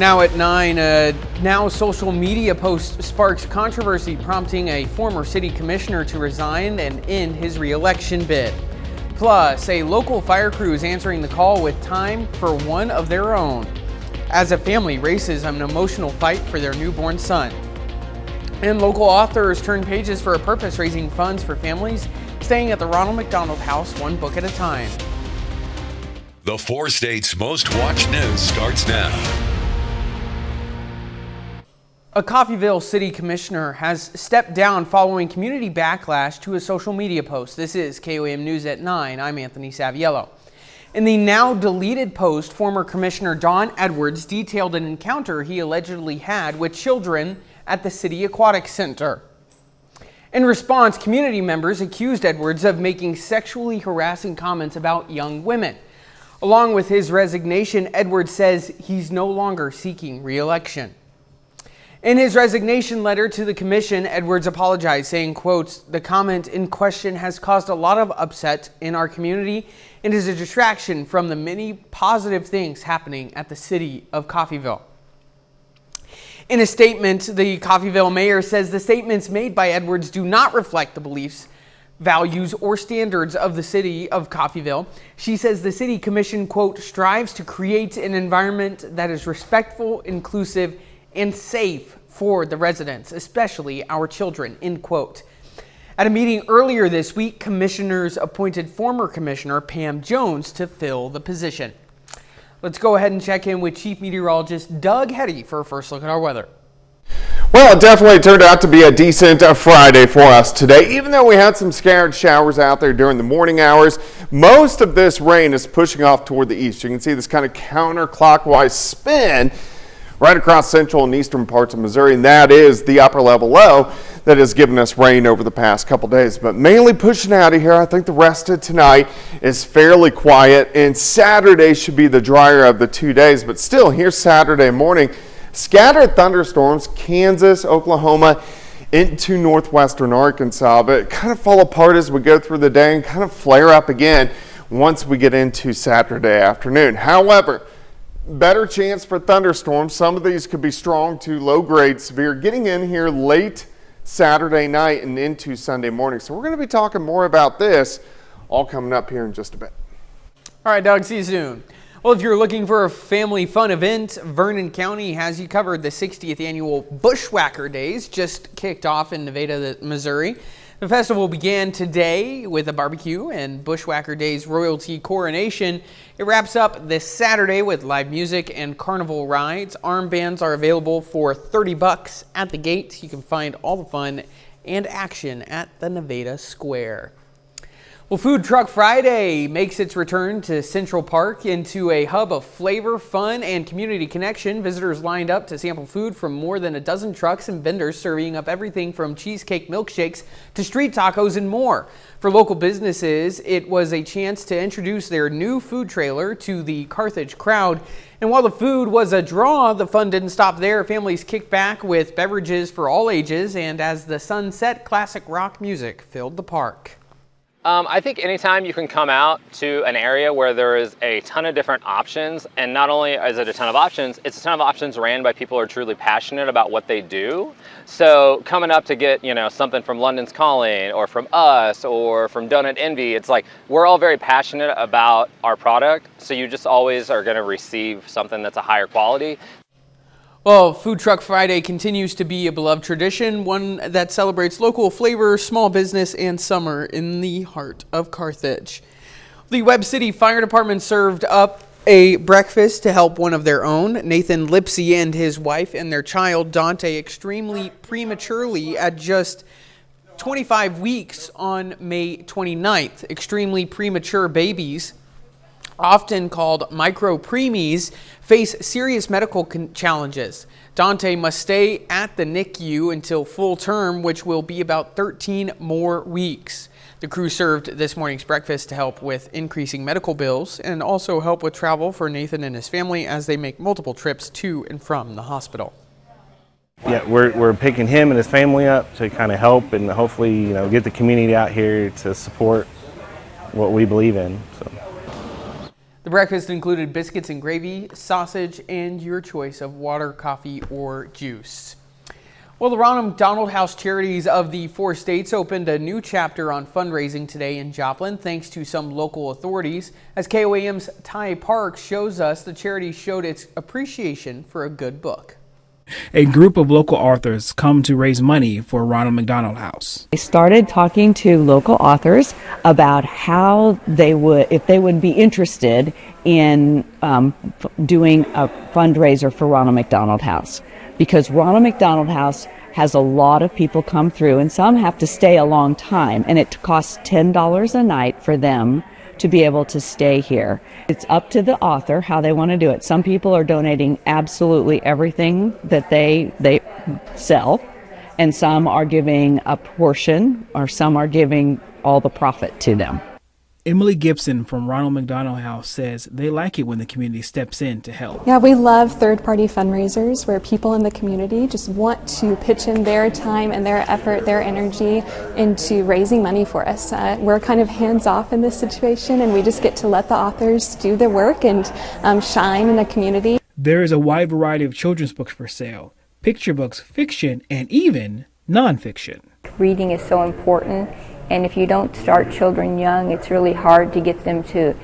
Now at 9, a now social media post sparks controversy, prompting a former city commissioner to resign and end his re-election bid. Plus, a local fire crew is answering the call with time for one of their own, as a family races an emotional fight for their newborn son. And local authors turn pages for a purpose, raising funds for families staying at the Ronald McDonald House, one book at a time. The 4 states' most watched news starts now. A Coffeyville city commissioner has stepped down following community backlash to a social media post. This is KOAM News at 9. I'm Anthony Saviello. In the now deleted post, former Commissioner Don Edwards detailed an encounter he allegedly had with children at the City Aquatic Center. In response, community members accused Edwards of making sexually harassing comments about young women. Along with his resignation, Edwards says he's no longer seeking re-election. In his resignation letter to the commission, Edwards apologized, saying, quote, "The comment in question has caused a lot of upset in our community and is a distraction from the many positive things happening at the city of Coffeyville." In a statement, the Coffeyville mayor says the statements made by Edwards do not reflect the beliefs, values, or standards of the city of Coffeyville. She says the city commission, quote, "strives to create an environment that is respectful, inclusive, and safe for the residents, especially our children," end quote. At a meeting earlier this week, commissioners appointed former Commissioner Pam Jones to fill the position. Let's go ahead and check in with Chief Meteorologist Doug Hetty for a first look at our weather. Well, it definitely turned out to be a decent Friday for us today. Even though we had some scattered showers out there during the morning hours, most of this rain is pushing off toward the east. You can see this kind of counterclockwise spin right across central and eastern parts of Missouri, and that is the upper level low that has given us rain over the past couple days. But mainly pushing out of here, I think the rest of tonight is fairly quiet, and Saturday should be the drier of the 2 days. But still, here's Saturday morning, scattered thunderstorms, Kansas, Oklahoma, into northwestern Arkansas, but kind of fall apart as we go through the day and kind of flare up again once we get into Saturday afternoon. However, better chance for thunderstorms. Some of these could be strong to low-grade severe getting in here late Saturday night and into Sunday morning. So we're going to be talking more about this all coming up here in just a bit. All right, Doug, see you soon. Well, if you're looking for a family fun event, Vernon County has you covered. The 60th annual Bushwhacker Days just kicked off in Nevada, Missouri. The festival began today with a barbecue and Bushwhacker Days royalty coronation. It wraps up this Saturday with live music and carnival rides. Armbands are available for $30 at the gate. You can find all the fun and action at the Nevada Square. Well, Food Truck Friday makes its return to Central Park into a hub of flavor, fun, and community connection. Visitors lined up to sample food from more than a dozen trucks and vendors serving up everything from cheesecake milkshakes to street tacos and more. For local businesses, it was a chance to introduce their new food trailer to the Carthage crowd. And while the food was a draw, the fun didn't stop there. Families kicked back with beverages for all ages, and as the sun set, classic rock music filled the park. I think anytime you can come out to an area where there is a ton of different options, and not only is it a ton of options, it's a ton of options ran by people who are truly passionate about what they do. So coming up to get, something from London's Calling or from us or from Donut Envy, it's like we're all very passionate about our product. So you just always are going to receive something that's a higher quality. Well, Food Truck Friday continues to be a beloved tradition, one that celebrates local flavor, small business, and summer in the heart of Carthage. The Webb City Fire Department served up a breakfast to help one of their own. Nathan Lipsy and his wife and their child, Dante, extremely prematurely at just 25 weeks on May 29th. Extremely premature babies, often called micro-preemies, face serious medical challenges. Dante must stay at the NICU until full term, which will be about 13 more weeks. The crew served this morning's breakfast to help with increasing medical bills and also help with travel for Nathan and his family as they make multiple trips to and from the hospital. Yeah, we're picking him and his family up to kind of help and hopefully, get the community out here to support what we believe in. So. The The breakfast included biscuits and gravy, sausage, and your choice of water, coffee, or juice. Well, the Ronald McDonald House Charities of the 4 states opened a new chapter on fundraising today in Joplin, thanks to some local authorities. As KOAM's Ty Parks shows us, the charity showed its appreciation for a good book. A group of local authors come to raise money for Ronald McDonald House. I started talking to local authors about how they would, if they would be interested in doing a fundraiser for Ronald McDonald House. Because Ronald McDonald House has a lot of people come through, and some have to stay a long time, and it costs $10 a night for them to be able to stay here. It's up to the author how they want to do it. Some people are donating absolutely everything that they sell, and some are giving a portion, or some are giving all the profit to them. Emily Gibson from Ronald McDonald House says they like it when the community steps in to help. Yeah, we love third-party fundraisers where people in the community just want to pitch in their time and their effort, their energy into raising money for us. We're kind of hands-off in this situation, and we just get to let the authors do their work and shine in the community. There is a wide variety of children's books for sale, picture books, fiction, and even nonfiction. Reading is so important. And if you don't start children young, it's really hard to get them to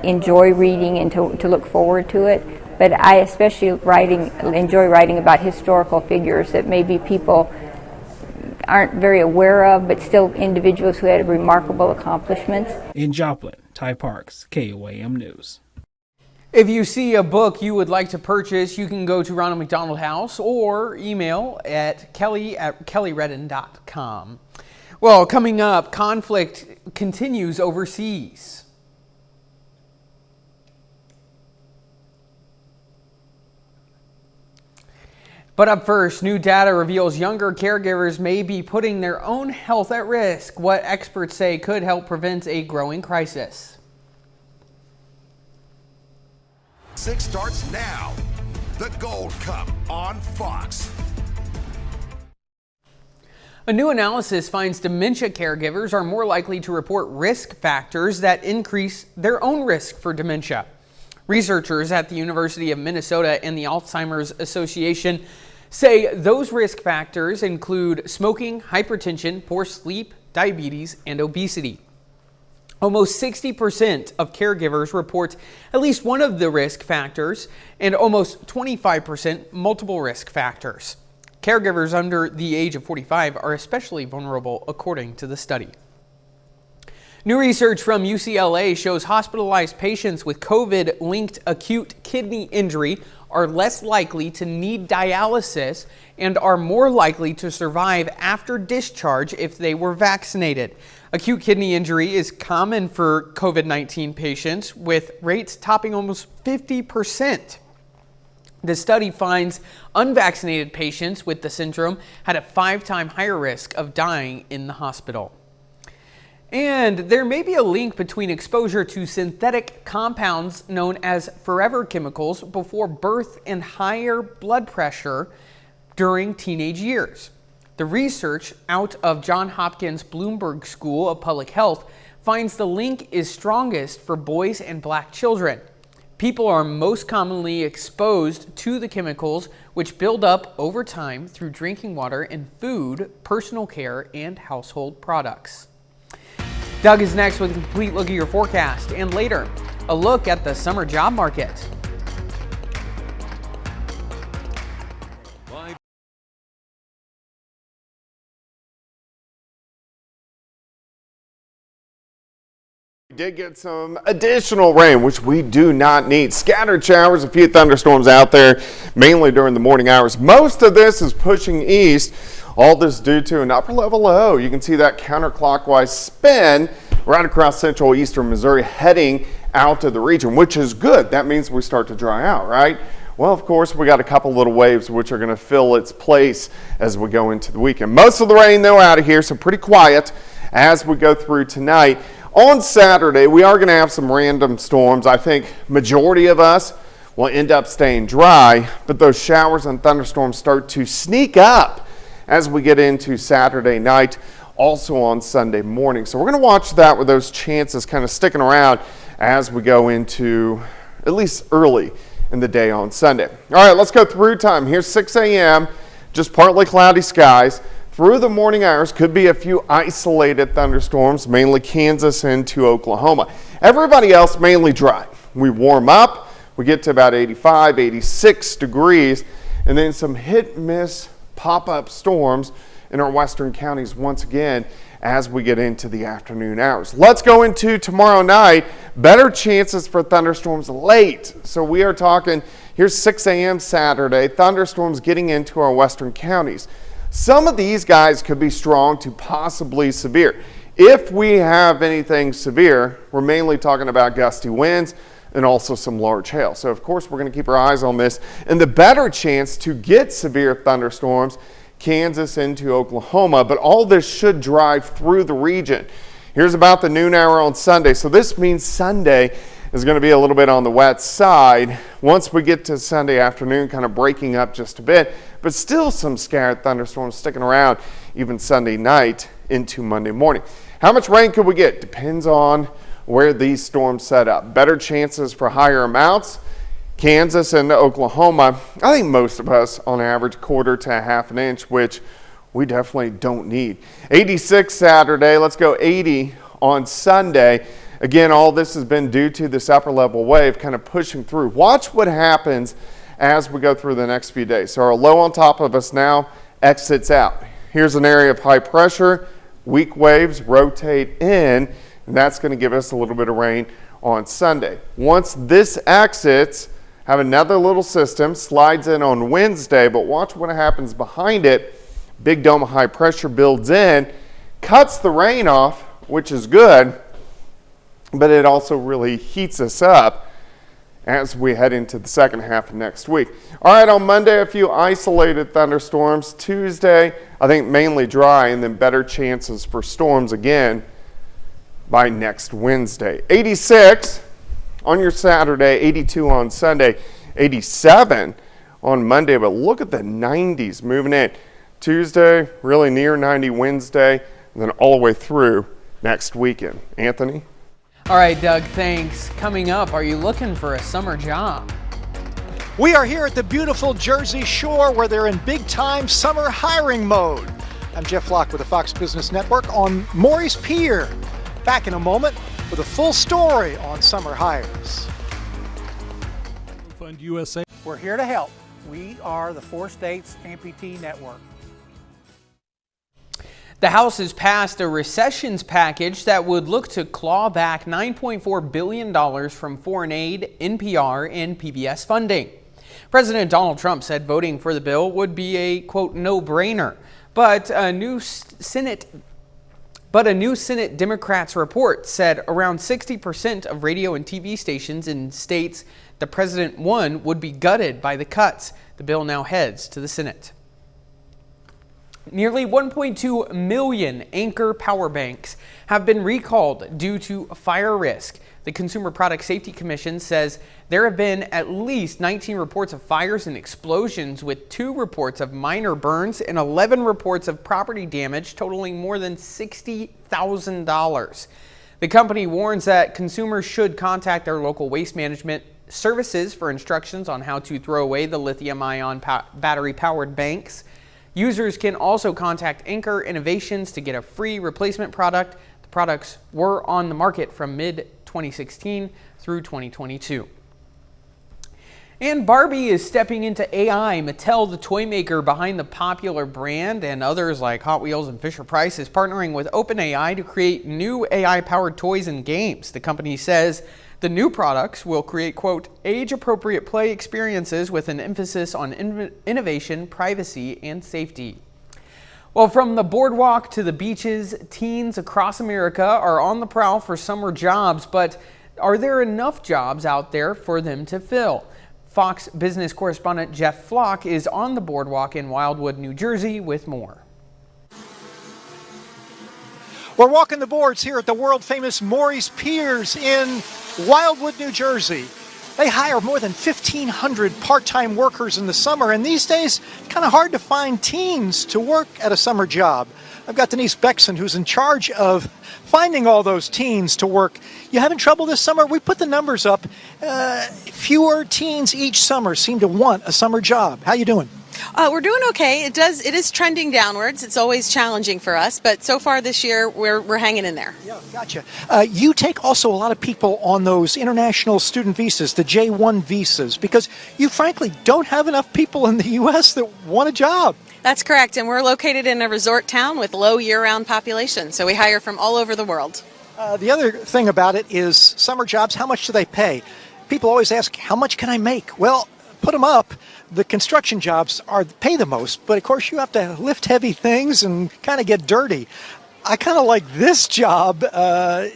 enjoy reading and to look forward to it. But I especially enjoy writing about historical figures that maybe people aren't very aware of, but still individuals who had remarkable accomplishments. In Joplin, Ty Parks, KOAM News. If you see a book you would like to purchase, you can go to Ronald McDonald House or email at kelly@kellyredden.com. Well, coming up, conflict continues overseas. But up first, new data reveals younger caregivers may be putting their own health at risk, what experts say could help prevent a growing crisis. 6 starts now. The Gold Cup on Fox. A new analysis finds dementia caregivers are more likely to report risk factors that increase their own risk for dementia. Researchers at the University of Minnesota and the Alzheimer's Association say those risk factors include smoking, hypertension, poor sleep, diabetes, and obesity. Almost 60% of caregivers report at least one of the risk factors, and almost 25% multiple risk factors. Caregivers under the age of 45 are especially vulnerable, according to the study. New research from UCLA shows hospitalized patients with COVID-linked acute kidney injury are less likely to need dialysis and are more likely to survive after discharge if they were vaccinated. Acute kidney injury is common for COVID-19 patients, with rates topping almost 50%. The study finds unvaccinated patients with the syndrome had a 5-time higher risk of dying in the hospital. And there may be a link between exposure to synthetic compounds known as forever chemicals before birth and higher blood pressure during teenage years. The research out of Johns Hopkins Bloomberg School of Public Health finds the link is strongest for boys and black children. People are most commonly exposed to the chemicals, which build up over time through drinking water and food, personal care, and household products. Doug is next with a complete look at your forecast, and later, a look at the summer job market. Did get some additional rain, which we do not need. Scattered showers, a few thunderstorms out there, mainly during the morning hours. Most of this is pushing east. All this due to an upper level low. You can see that counterclockwise spin right across central eastern Missouri, heading out to the region, which is good. That means we start to dry out, right? Well, of course, we got a couple little waves which are going to fill its place as we go into the weekend. Most of the rain, though, out of here, so pretty quiet as we go through tonight. On Saturday, we are going to have some random storms. I think majority of us will end up staying dry, but those showers and thunderstorms start to sneak up as we get into Saturday night, also on Sunday morning. So we're going to watch that with those chances kind of sticking around as we go into at least early in the day on Sunday. All right, let's go through time. Here's 6 a.m., just partly cloudy skies. Through the morning hours, could be a few isolated thunderstorms, mainly Kansas into Oklahoma. Everybody else mainly dry. We warm up, we get to about 85, 86 degrees, and then some hit-miss pop-up storms in our western counties once again as we get into the afternoon hours. Let's go into tomorrow night. Better chances for thunderstorms late. So we are talking, here's 6 a.m. Saturday, thunderstorms getting into our western counties. Some of these guys could be strong to possibly severe. If we have anything severe, we're mainly talking about gusty winds and also some large hail. So of course we're going to keep our eyes on this. And the better chance to get severe thunderstorms, Kansas into Oklahoma, but all this should drive through the region. Here's about the noon hour on Sunday. So this means Sunday is going to be a little bit on the wet side. Once we get to Sunday afternoon, kind of breaking up just a bit, but still some scattered thunderstorms sticking around even Sunday night into Monday morning. How much rain could we get? Depends on where these storms set up. Better chances for higher amounts. Kansas and Oklahoma, I think most of us on average quarter to a half an inch, which we definitely don't need. 86 Saturday, let's go 80 on Sunday. Again, all this has been due to this upper level wave kind of pushing through. Watch what happens as we go through the next few days. So our low on top of us now exits out. Here's an area of high pressure. Weak waves rotate in, and that's going to give us a little bit of rain on Sunday. Once this exits, have another little system, slides in on Wednesday, but watch what happens behind it. Big dome of high pressure builds in, cuts the rain off, which is good, but it also really heats us up as we head into the second half of next week. All right, on Monday, a few isolated thunderstorms. Tuesday, I think mainly dry, and then better chances for storms again by next Wednesday. 86 on your Saturday, 82 on Sunday, 87 on Monday, but look at the 90s moving in. Tuesday, really near 90 Wednesday, and then all the way through next weekend. Anthony? All right, Doug, thanks. Coming up, are you looking for a summer job? We are here at the beautiful Jersey Shore where they're in big-time summer hiring mode. I'm Jeff Flock with the Fox Business Network on Maury's Pier. Back in a moment with a full story on summer hires. Fund USA. We're here to help. We are the 4 States Amputee Network. The House has passed a recessions package that would look to claw back $9.4 billion from foreign aid, NPR, and PBS funding. President Donald Trump said voting for the bill would be a, quote, no-brainer. But a new Senate Democrats report said around 60% of radio and TV stations in states the president won would be gutted by the cuts. The bill now heads to the Senate. Nearly 1.2 million Anchor power banks have been recalled due to fire risk. The Consumer Product Safety Commission says there have been at least 19 reports of fires and explosions, with 2 reports of minor burns and 11 reports of property damage totaling more than $60,000. The company warns that consumers should contact their local waste management services for instructions on how to throw away the lithium-ion battery-powered banks. Users can also contact Anchor Innovations to get a free replacement product. The products were on the market from mid-2016 through 2022. And Barbie is stepping into AI. Mattel, the toy maker behind the popular brand, and others like Hot Wheels and Fisher-Price, is partnering with OpenAI to create new AI-powered toys and games. The company says the new products will create, quote, age-appropriate play experiences with an emphasis on innovation, privacy, and safety. Well, from the boardwalk to the beaches, teens across America are on the prowl for summer jobs, but are there enough jobs out there for them to fill? Fox business correspondent Jeff Flock is on the boardwalk in Wildwood, New Jersey with more. We're walking the boards here at the world-famous Maury's Piers in Wildwood, New Jersey. They hire more than 1,500 part-time workers in the summer, and these days, kind of hard to find teens to work at a summer job. I've got Denise Bexon, who's in charge of finding all those teens to work. You having trouble this summer? We put the numbers up. Fewer teens each summer seem to want a summer job. How you doing? We're doing okay. It is trending downwards. It's always challenging for us, but so far this year we're hanging in there. Yeah, gotcha. You take also a lot of people on those international student visas, the J1 visas, because you frankly don't have enough people in the U.S. that want a job. That's correct, and we're located in a resort town with low year-round population, so we hire from all over the world. The other thing about it is summer jobs, how much do they pay? People always ask, how much can I make? Well, put them up. The construction jobs pay the most, but of course you have to lift heavy things and kind of get dirty. I kind of like this job.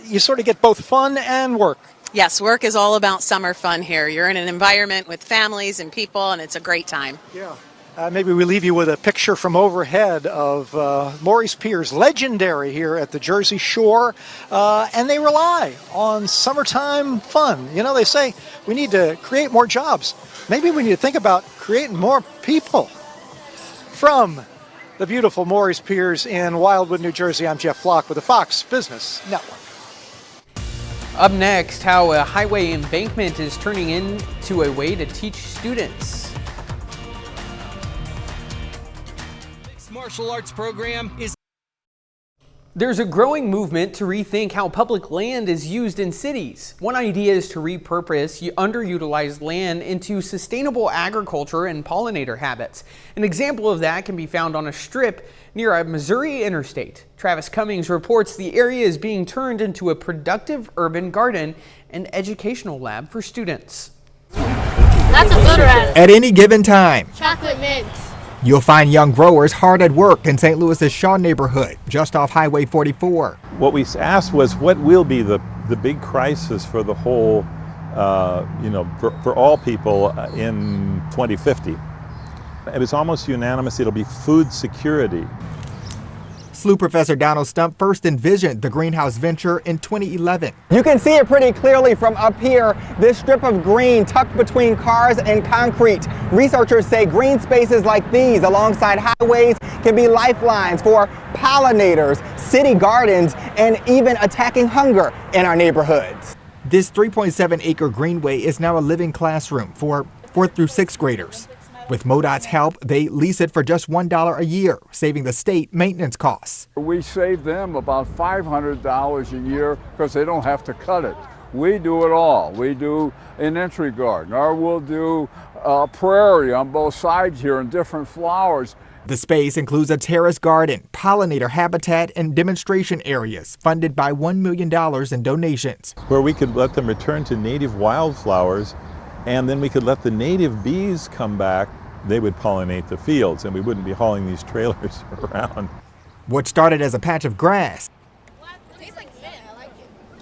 You sort of get both fun and work. Yes, work is all about summer fun here. You're in an environment with families and people, and it's a great time. Yeah. Maybe we leave you with a picture from overhead of Maurice Pier's, legendary here at the Jersey Shore, and they rely on summertime fun. You know, they say we need to create more jobs. Maybe we need to think about creating more people. From the beautiful Maurice Pier's in Wildwood, New Jersey, I'm Jeff Flock with the Fox Business Network. Up next, how a highway embankment is turning into a way to teach students. Martial arts program is. There's a growing movement to rethink how public land is used in cities. One idea is to repurpose underutilized land into sustainable agriculture and pollinator habits. An example of that can be found on a strip near a Missouri interstate. Travis Cummings reports the area is being turned into a productive urban garden and educational lab for students. That's a good one. At any given time, Chocolate mint. you'll find young growers hard at work in St. Louis's Shaw neighborhood, just off Highway 44. What we asked was what will be the big crisis for the whole, for all people in 2050. It was almost unanimous it'll be food security. SLU professor Donald Stump first envisioned the greenhouse venture in 2011. You can see it pretty clearly from up here, this strip of green tucked between cars and concrete. Researchers say green spaces like these alongside highways can be lifelines for pollinators, city gardens, and even attacking hunger in our neighborhoods. This 3.7-acre greenway is now a living classroom for 4th through 6th graders. With MoDOT's help, they lease it for just $1 a year, saving the state maintenance costs. We save them about $500 a year because they don't have to cut it. We do it all. We do an entry garden, or we'll do a prairie on both sides here and different flowers. The space includes a terrace garden, pollinator habitat, and demonstration areas funded by $1 million in donations. Where we could let them return to native wildflowers, and then we could let the native bees come back. They would pollinate the fields, and we wouldn't be hauling these trailers around. What started as a patch of grass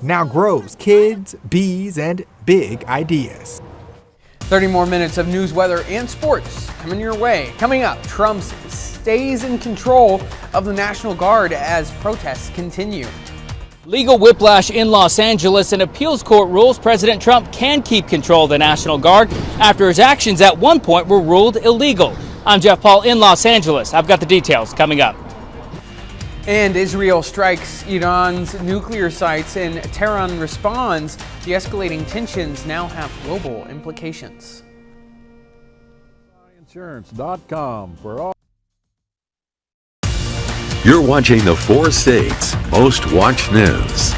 now grows kids, bees, and big ideas. 30 more minutes of news, weather, and sports coming your way. Coming up, Trump stays in control of the National Guard as protests continue. Legal whiplash in Los Angeles. An appeals court rules President Trump can keep control of the National Guard after his actions at one point were ruled illegal. I'm Jeff Paul in Los Angeles. I've got the details coming up. And Israel strikes Iran's nuclear sites and Tehran responds. The escalating tensions now have global implications. Insurance.com for all. You're watching the 4 states' most watched news.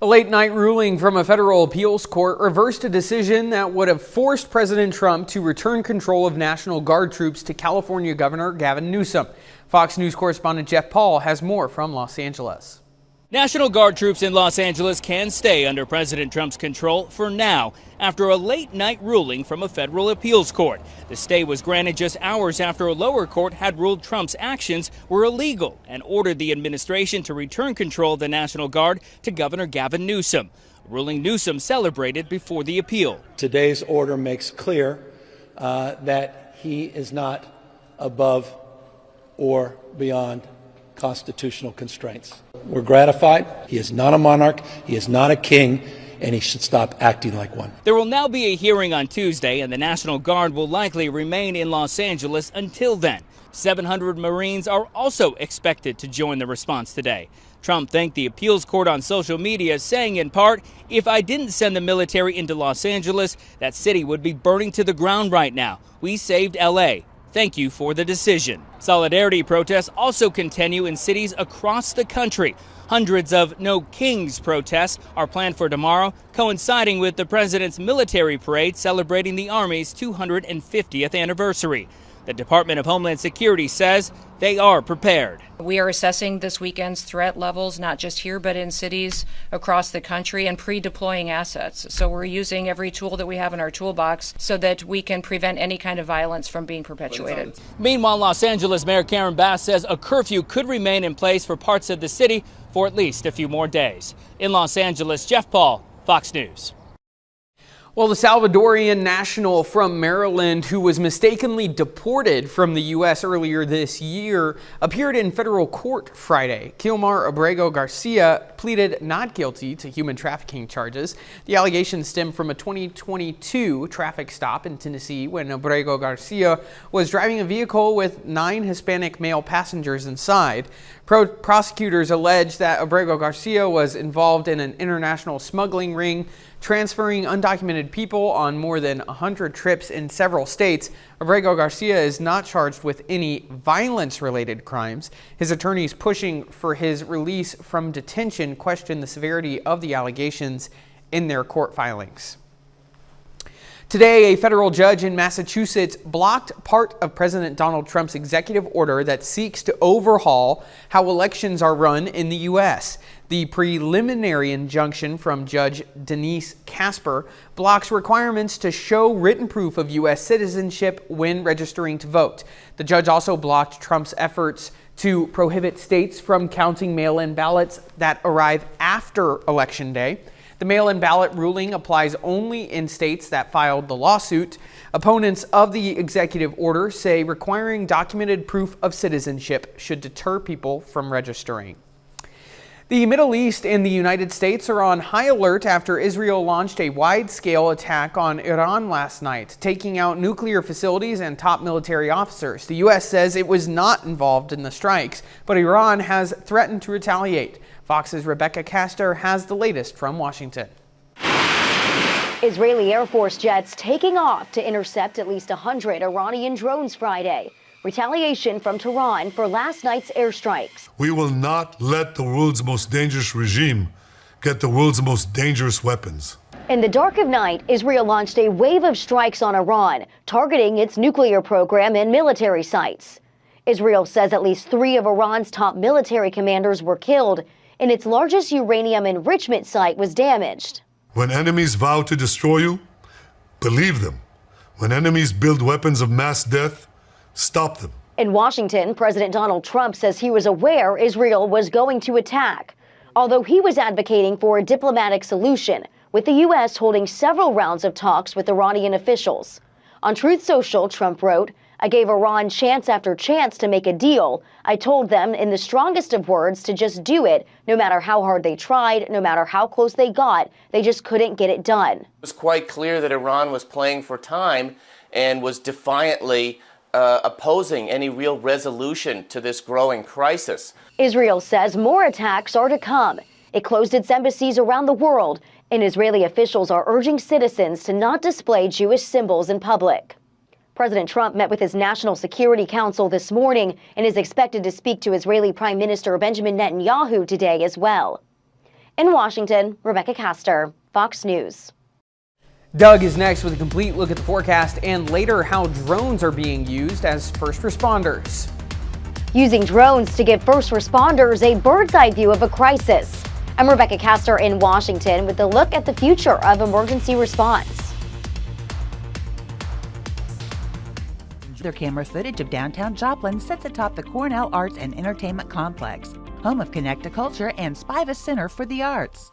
A late-night ruling from a federal appeals court reversed a decision that would have forced President Trump to return control of National Guard troops to California Governor Gavin Newsom. Fox News correspondent Jeff Paul has more from Los Angeles. National Guard troops in Los Angeles can stay under President Trump's control for now after a late-night ruling from a federal appeals court. The stay was granted just hours after a lower court had ruled Trump's actions were illegal and ordered the administration to return control of the National Guard to Governor Gavin Newsom, a ruling Newsom celebrated before the appeal. Today's order makes clear that he is not above or beyond constitutional constraints. We're gratified. He is not a monarch. He is not a king. and he should stop acting like one. There will now be a hearing on Tuesday, and the National Guard will likely remain in Los Angeles until then. 700 Marines are also expected to join the response today. Trump thanked the appeals court on social media, saying in part, "If I didn't send the military into Los Angeles, that city would be burning to the ground right now. We saved LA. Thank you for the decision." Solidarity protests also continue in cities across the country. Hundreds of No Kings protests are planned for tomorrow, coinciding with the president's military parade celebrating the Army's 250th anniversary. The Department of Homeland Security says they are prepared. We are assessing this weekend's threat levels, not just here, but in cities across the country, and pre-deploying assets. So we're using every tool that we have in our toolbox so that we can prevent any kind of violence from being perpetuated. Meanwhile, Los Angeles Mayor Karen Bass says a curfew could remain in place for parts of the city for at least a few more days. In Los Angeles, Jeff Paul, Fox News. Well, the Salvadorian national from Maryland who was mistakenly deported from the U.S. earlier this year appeared in federal court Friday. Kilmar Abrego Garcia pleaded not guilty to human trafficking charges. The allegations stem from a 2022 traffic stop in Tennessee when Abrego Garcia was driving a vehicle with 9 Hispanic male passengers inside. Prosecutors allege that Abrego Garcia was involved in an international smuggling ring, transferring undocumented people on more than 100 trips in several states. Abrego Garcia is not charged with any violence-related crimes. His attorneys pushing for his release from detention question the severity of the allegations in their court filings. Today, a federal judge in Massachusetts blocked part of President Donald Trump's executive order that seeks to overhaul how elections are run in the U.S. The preliminary injunction from Judge Denise Casper blocks requirements to show written proof of U.S. citizenship when registering to vote. The judge also blocked Trump's efforts to prohibit states from counting mail-in ballots that arrive after Election Day. The mail-in ballot ruling applies only in states that filed the lawsuit. Opponents of the executive order say requiring documented proof of citizenship should deter people from registering. The Middle East and the United States are on high alert after Israel launched a wide-scale attack on Iran last night, taking out nuclear facilities and top military officers. The U.S. says it was not involved in the strikes, but Iran has threatened to retaliate. Fox's Rebecca Castor has the latest from Washington. Israeli Air Force jets taking off to intercept at least 100 Iranian drones Friday. Retaliation from Tehran for last night's airstrikes. We will not let the world's most dangerous regime get the world's most dangerous weapons. In the dark of night, Israel launched a wave of strikes on Iran, targeting its nuclear program and military sites. Israel says at least 3 of Iran's top military commanders were killed, and its largest uranium enrichment site was damaged. When enemies vow to destroy you, believe them. When enemies build weapons of mass death, stop them. In Washington, President Donald Trump says he was aware Israel was going to attack, although he was advocating for a diplomatic solution, with the U.S. holding several rounds of talks with Iranian officials. On Truth Social, Trump wrote, "I gave Iran chance after chance to make a deal. I told them in the strongest of words to just do it, no matter how hard they tried, no matter how close they got. They just couldn't get it done." It was quite clear that Iran was playing for time and was defiantly opposing any real resolution to this growing crisis. Israel says more attacks are to come. It closed its embassies around the world, and Israeli officials are urging citizens to not display Jewish symbols in public. President Trump met with his National Security Council this morning and is expected to speak to Israeli Prime Minister Benjamin Netanyahu today as well. In Washington, Rebecca Castor, Fox News. Doug is next with a complete look at the forecast and later how drones are being used as first responders. Using drones to give first responders a bird's eye view of a crisis. I'm Rebecca Castor in Washington with a look at the future of emergency response. Their camera footage of downtown Joplin sits atop the Cornell Arts and Entertainment Complex, home of Connect-A-Culture and Spiva Center for the Arts.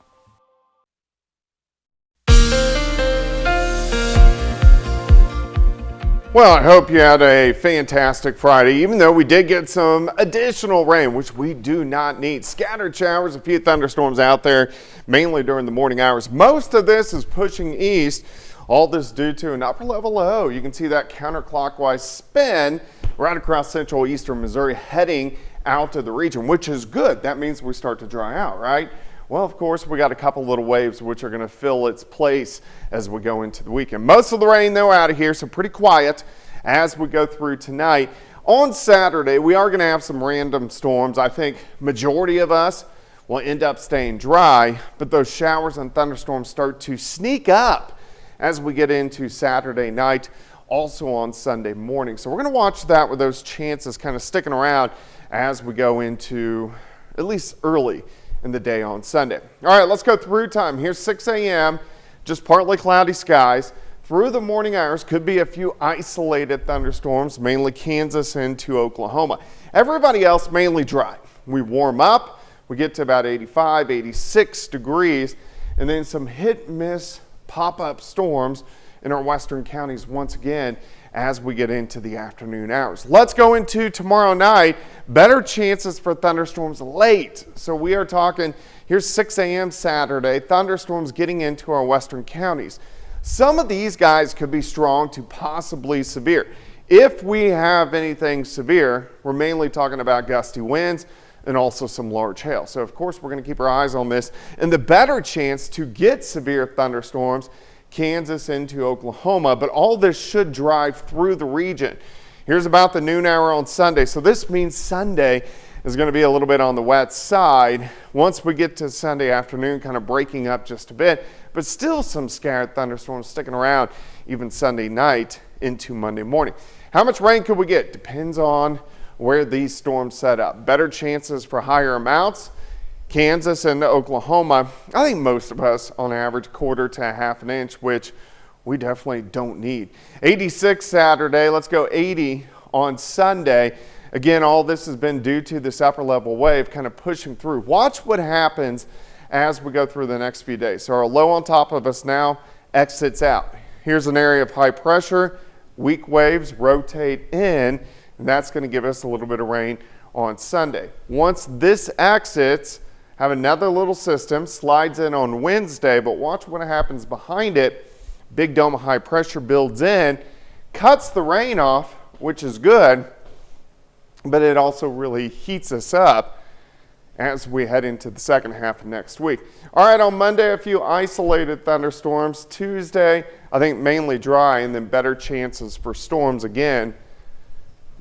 Well, I hope you had a fantastic Friday, even though we did get some additional rain, which we do not need. Scattered showers, a few thunderstorms out there, mainly during the morning hours. Most of this is pushing east. All this due to an upper level low. You can see that counterclockwise spin right across central eastern Missouri heading out to the region, which is good. That means we start to dry out, right? Well, of course, we got a couple little waves which are going to fill its place as we go into the weekend. Most of the rain, though, out of here, so pretty quiet as we go through tonight. On Saturday, we are going to have some random storms. I think majority of us will end up staying dry, but those showers and thunderstorms start to sneak up as we get into Saturday night, also on Sunday morning. So we're going to watch that with those chances kind of sticking around as we go into at least early in the day on Sunday. All right, let's go through time. Here's 6 a.m., just partly cloudy skies. Through the morning hours, could be a few isolated thunderstorms, mainly Kansas into Oklahoma. Everybody else mainly dry. We warm up, we get to about 85, 86 degrees, and then some hit-miss pop-up storms in our western counties once again as we get into the afternoon hours. Let's go into tomorrow night. Better chances for thunderstorms late. So we are talking, here's 6 a.m. Saturday, thunderstorms getting into our western counties. Some of these guys could be strong to possibly severe. If we have anything severe, we're mainly talking about gusty winds and also some large hail. So of course we're going to keep our eyes on this. And the better chance to get severe thunderstorms, Kansas into Oklahoma, but all this should drive through the region. Here's about the noon hour on Sunday. So this means Sunday is going to be a little bit on the wet side. Once we get to Sunday afternoon, kind of breaking up just a bit, but still some scattered thunderstorms sticking around even Sunday night into Monday morning. How much rain could we get? Depends on where these storms set up. Better chances for higher amounts. Kansas and Oklahoma, I think most of us on average quarter to a half an inch, which we definitely don't need. 86 Saturday, let's go 80 on Sunday. Again, all this has been due to this upper level wave kind of pushing through. Watch what happens as we go through the next few days. So our low on top of us now exits out. Here's an area of high pressure. Weak waves rotate in, and that's going to give us a little bit of rain on Sunday. Once this exits, have another little system, slides in on Wednesday, but watch what happens behind it. Big dome of high pressure builds in, cuts the rain off, which is good, but it also really heats us up as we head into the second half of next week. All right, on Monday, a few isolated thunderstorms. Tuesday, I think mainly dry, and then better chances for storms again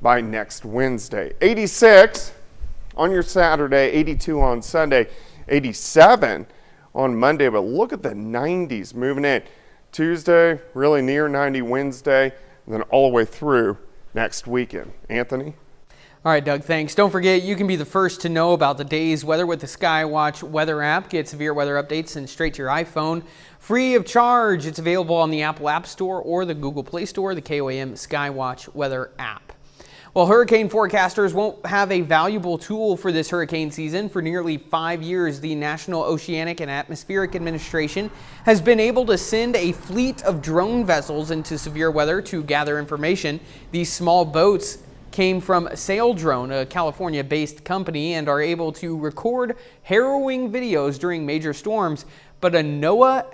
by next Wednesday. 86 on your Saturday, 82 on Sunday, 87 on Monday, but look at the 90s moving in. Tuesday, really near 90 Wednesday, and then all the way through next weekend. Anthony? All right, Doug, thanks. Don't forget, you can be the first to know about the day's weather with the Skywatch weather app. Get severe weather updates sent straight to your iPhone, free of charge. It's available on the Apple App Store or the Google Play Store, the KOAM Skywatch weather app. Well, hurricane forecasters won't have a valuable tool for this hurricane season. For nearly 5 years, the National Oceanic and Atmospheric Administration has been able to send a fleet of drone vessels into severe weather to gather information. These small boats came from Sail Drone, a California-based company, and are able to record harrowing videos during major storms. But a NOAA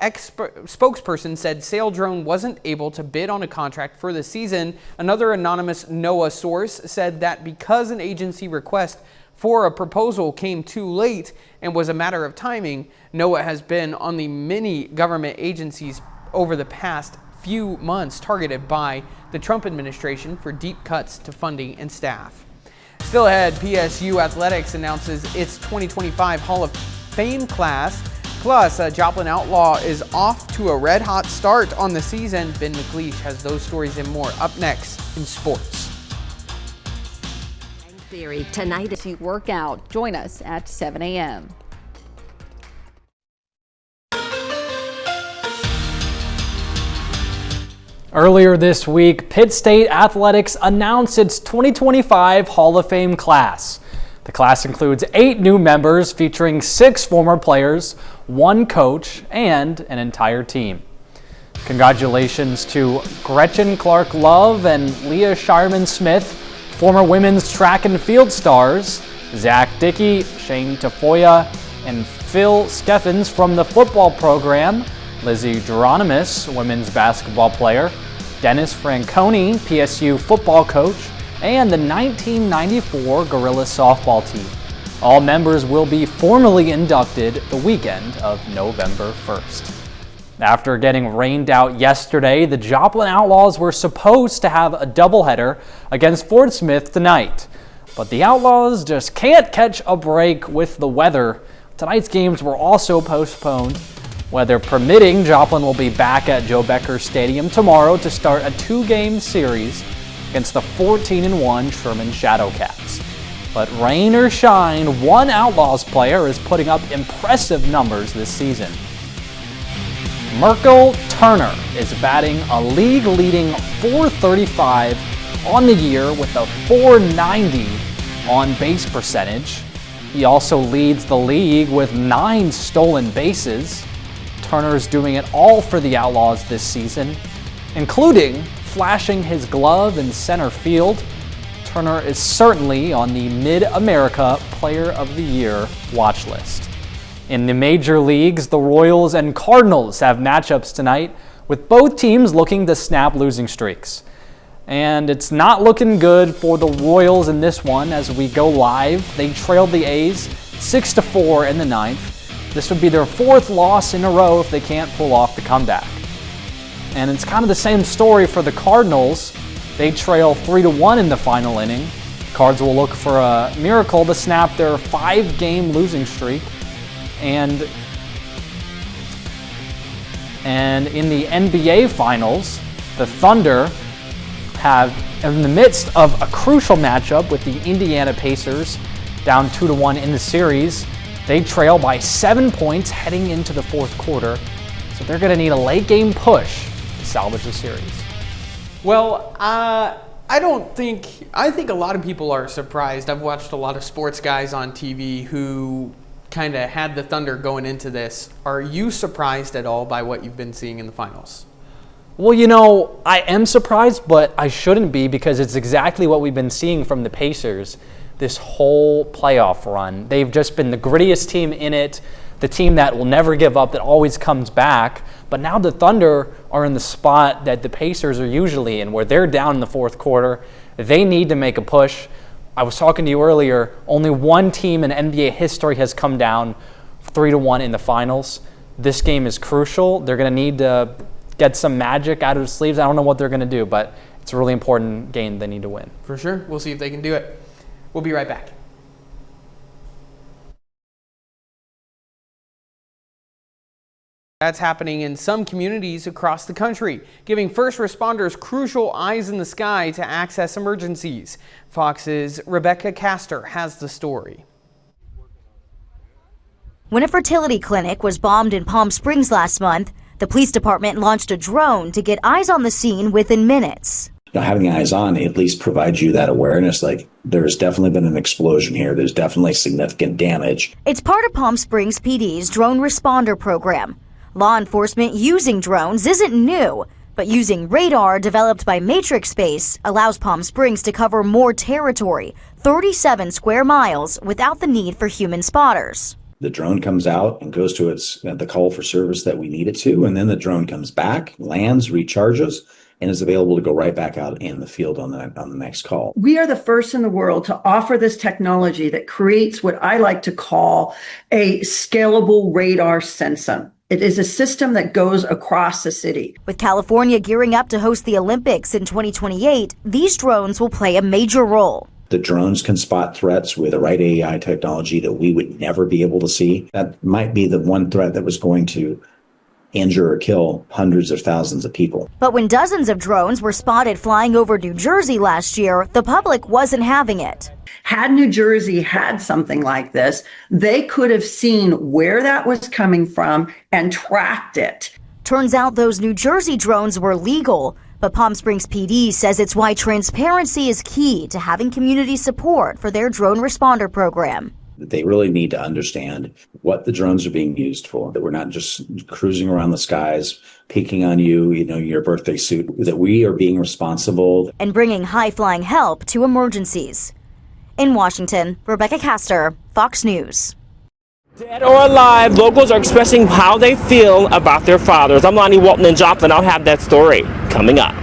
spokesperson said Sail Drone wasn't able to bid on a contract for the season. Another anonymous NOAA source said that because an agency request for a proposal came too late and was a matter of timing, NOAA has been on the many government agencies over the past few months targeted by the Trump administration for deep cuts to funding and staff. Still ahead, PSU Athletics announces its 2025 Hall of Fame class. Plus, Joplin Outlaw is off to a red-hot start on the season. Ben McLeish has those stories and more up next in sports. Theory tonight as you work out. Join us at 7 a.m. Earlier this week, Pitt State Athletics announced its 2025 Hall of Fame class. The class includes 8 new members featuring 6 former players, 1 coach, and an entire team. Congratulations to Gretchen Clark Love and Leah Shireman Smith, former women's track and field stars, Zach Dickey, Shane Tafoya, and Phil Skeffens from the football program, Lizzie Geronimus, women's basketball player, Dennis Franconi, PSU football coach, and the 1994 Gorilla softball team. All members will be formally inducted the weekend of November 1st. After getting rained out yesterday, the Joplin Outlaws were supposed to have a doubleheader against Fort Smith tonight. But the Outlaws just can't catch a break with the weather. Tonight's games were also postponed. Weather permitting, Joplin will be back at Joe Becker Stadium tomorrow to start a 2-game series against the 14-1 Sherman Shadowcats. But rain or shine, one Outlaws player is putting up impressive numbers this season. Merkel Turner is batting a league-leading .435 on the year with a .490 on base percentage. He also leads the league with 9 stolen bases. Turner's doing it all for the Outlaws this season, including flashing his glove in center field. Turner is certainly on the Mid-America Player of the Year watch list. In the major leagues, the Royals and Cardinals have matchups tonight, with both teams looking to snap losing streaks. And it's not looking good for the Royals in this one as we go live. They trailed the A's 6-4 in the 9th. This would be their 4th loss in a row if they can't pull off the comeback. And it's kind of the same story for the Cardinals. They trail 3-1 in the final inning. Cards will look for a miracle to snap their 5-game losing streak. And in the NBA Finals, the Thunder have, in the midst of a crucial matchup with the Indiana Pacers, down 2-1 in the series, they trail by 7 points heading into the 4th quarter. So they're going to need a late game push to salvage the series. Well, I think a lot of people are surprised. I've watched a lot of sports guys on TV who kind of had the Thunder going into this. Are you surprised at all by what you've been seeing in the finals? Well, you know, I am surprised, but I shouldn't be because it's exactly what we've been seeing from the Pacers this whole playoff run. They've just been the grittiest team in it, the team that will never give up, that always comes back. But now the Thunder are in the spot that the Pacers are usually in, where they're down in the 4th quarter. They need to make a push. I was talking to you earlier, only one team in NBA history has come down 3-1 in the finals. This game is crucial. They're going to need to get some magic out of the sleeves. I don't know what they're going to do, but it's a really important game they need to win. For sure. We'll see if they can do it. We'll be right back. That's happening in some communities across the country, giving first responders crucial eyes in the sky to access emergencies. Fox's Rebecca Castor has the story. When a fertility clinic was bombed in Palm Springs last month, the police department launched a drone to get eyes on the scene within minutes. Having eyes on at least provides you that awareness, like there's definitely been an explosion here. There's definitely significant damage. It's part of Palm Springs PD's drone responder program. Law enforcement using drones isn't new, but using radar developed by Matrix Space allows Palm Springs to cover more territory, 37 square miles, without the need for human spotters. The drone comes out and goes to the call for service that we need it to, and then the drone comes back, lands, recharges, and is available to go right back out in the field on the next call. We are the first in the world to offer this technology that creates what I like to call a scalable radar sensor. It is a system that goes across the city. With California gearing up to host the Olympics in 2028, these drones will play a major role. The drones can spot threats with the right AI technology that we would never be able to see. That might be the one threat that was going to injure or kill hundreds of thousands of people. But when dozens of drones were spotted flying over New Jersey last year, the public wasn't having it. Had New Jersey had something like this, they could have seen where that was coming from and tracked it. Turns out those New Jersey drones were legal, but Palm Springs PD says it's why transparency is key to having community support for their drone responder program. They really need to understand what the drones are being used for, that we're not just cruising around the skies, peeking on you, your birthday suit, that we are being responsible. And bringing high-flying help to emergencies. In Washington, Rebecca Castor, Fox News. Dead or alive, locals are expressing how they feel about their fathers. I'm Lonnie Walton in Joplin. I'll have that story coming up.